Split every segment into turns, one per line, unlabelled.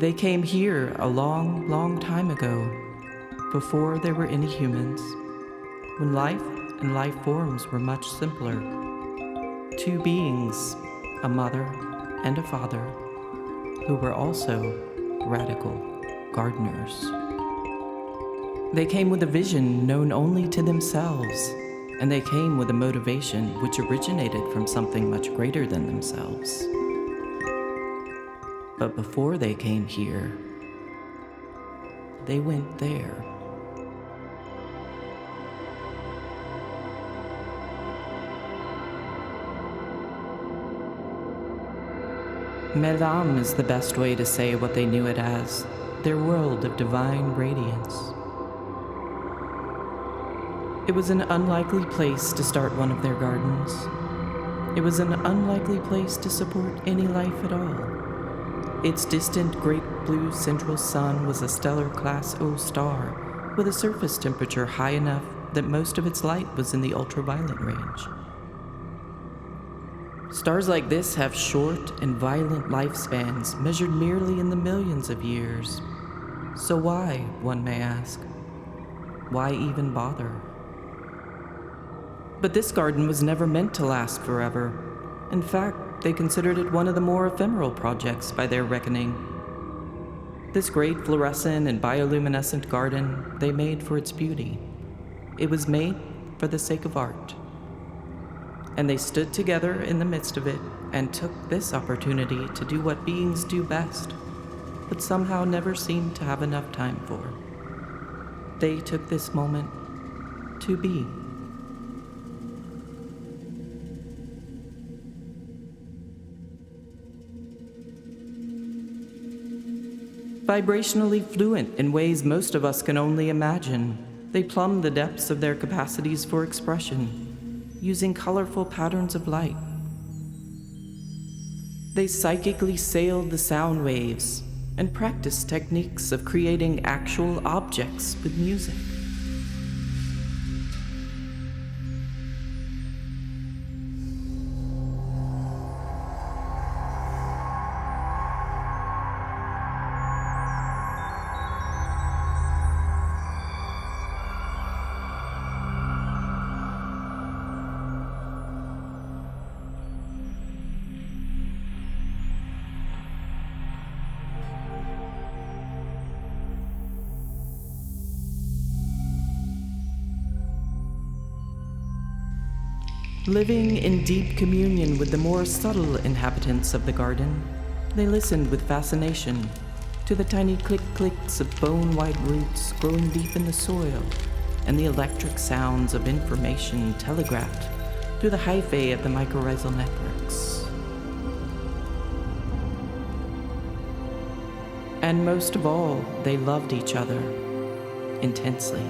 They came here a long, long time ago, before there were any humans, when life and life forms were much simpler. Two beings, a mother and a father, who were also radical gardeners. They came with a vision known only to themselves, and they came with a motivation which originated from something much greater than themselves. But before they came here, they went there. Melam is the best way to say what they knew it as, their world of divine radiance. It was an unlikely place to start one of their gardens. It was an unlikely place to support any life at all. Its distant great blue central sun was a stellar class O star with a surface temperature high enough that most of its light was in the ultraviolet range. Stars like this have short and violent lifespans measured merely in the millions of years. So why, one may ask? Why even bother? But this garden was never meant to last forever. In fact, they considered it one of the more ephemeral projects by their reckoning. This great fluorescent and bioluminescent garden they made for its beauty. It was made for the sake of art. And they stood together in the midst of it and took this opportunity to do what beings do best, but somehow never seem to have enough time for. They took this moment to be. Vibrationally fluent in ways most of us can only imagine, they plumbed the depths of their capacities for expression, using colorful patterns of light. They psychically sailed the sound waves and practiced techniques of creating actual objects with music. Living in deep communion with the more subtle inhabitants of the garden, they listened with fascination to the tiny click-clicks of bone-white roots growing deep in the soil and the electric sounds of information telegraphed through the hyphae of the mycorrhizal networks. And most of all, they loved each other intensely.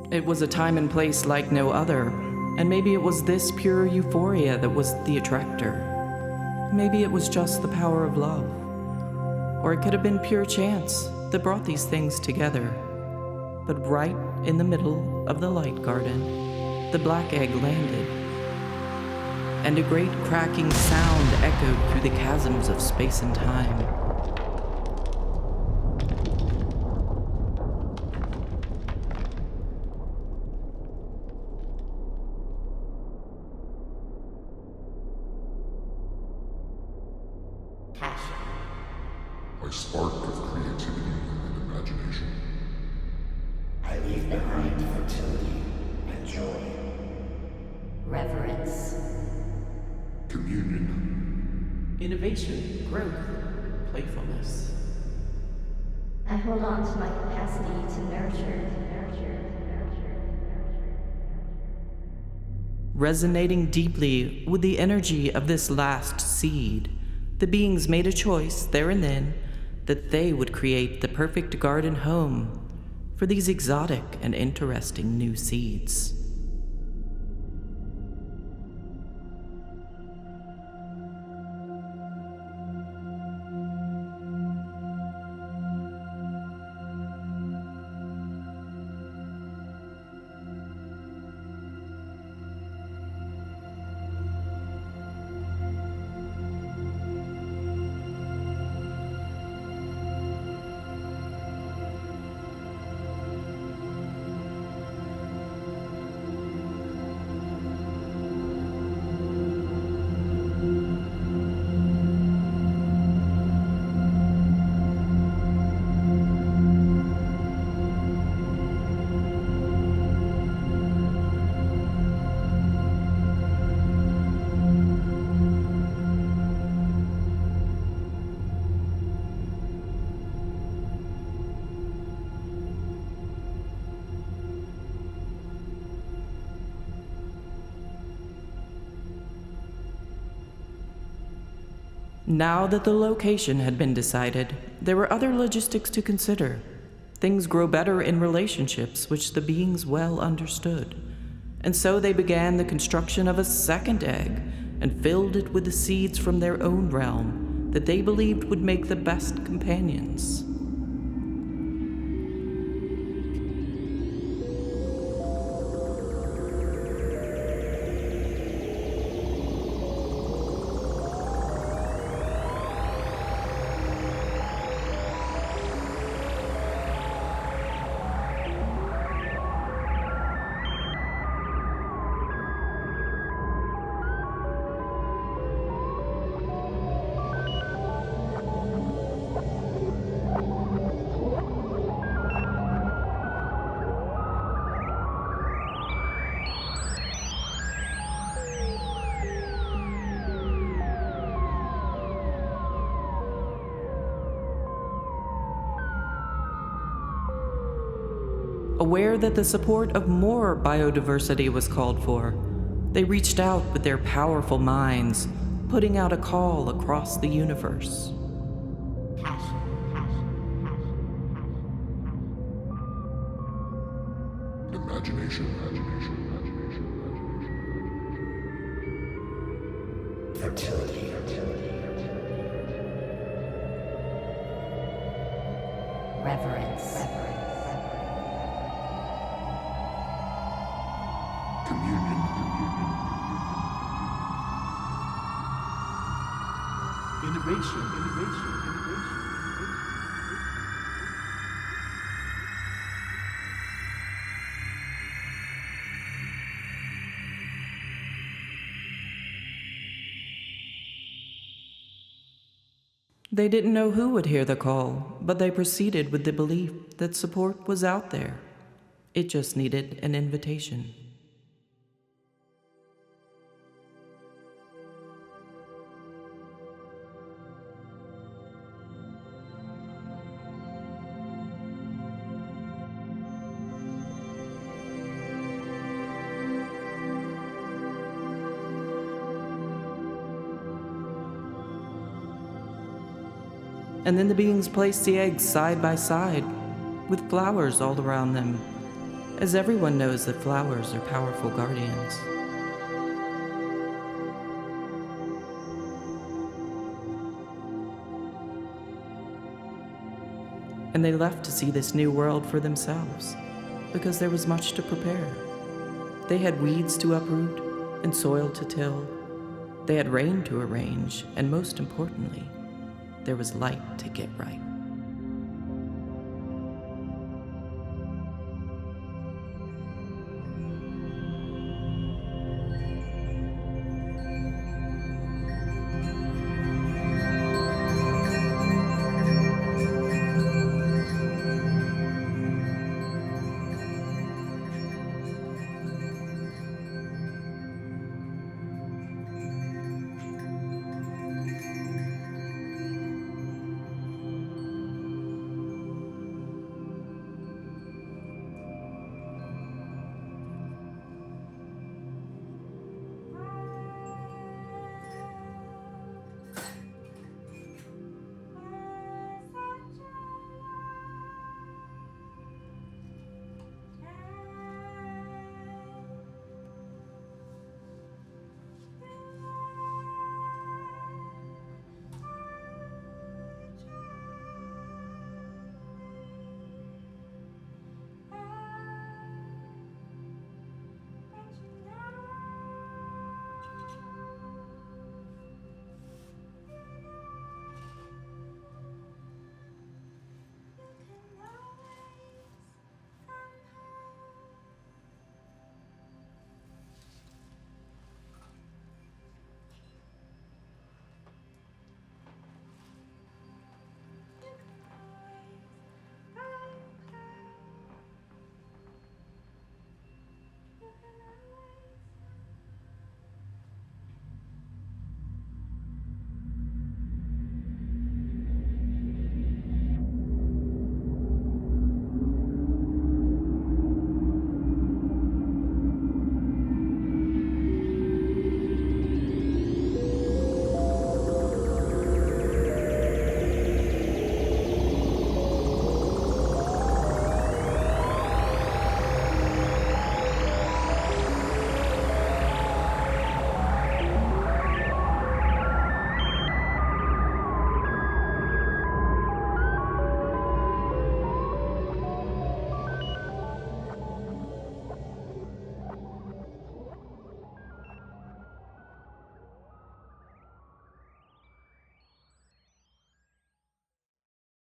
It was a time and place like no other, and maybe it was this pure euphoria that was the attractor. Maybe it was just the power of love. Or it could have been pure chance that brought these things together. But right in the middle of the light garden, the black egg landed, and a great cracking sound echoed through the chasms of space and time.
A spark of creativity and imagination.
I leave behind fertility and joy. Reverence.
Communion.
Innovation, growth, playfulness.
I hold on to my capacity to nurture.
Resonating deeply with the energy of this last seed, The beings made a choice there and then that they would create the perfect garden home for these exotic and interesting new seeds. Now that the location had been decided, there were other logistics to consider. Things grow better in relationships which the beings well understood. And so they began the construction of a second egg and filled it with the seeds from their own realm that they believed would make the best companions. Aware that the support of more biodiversity was called for, they reached out with their powerful minds, putting out a call across the universe.
Imagination.
Fertility.
Reverence.
Communion.
Innovation.
They didn't know who would hear the call, but they proceeded with the belief that support was out there. It just needed an invitation. And then the beings placed the eggs side by side, with flowers all around them, as everyone knows that flowers are powerful guardians. And they left to see this new world for themselves, because there was much to prepare. They had weeds to uproot and soil to till. They had rain to arrange, and most importantly, there was light to get right.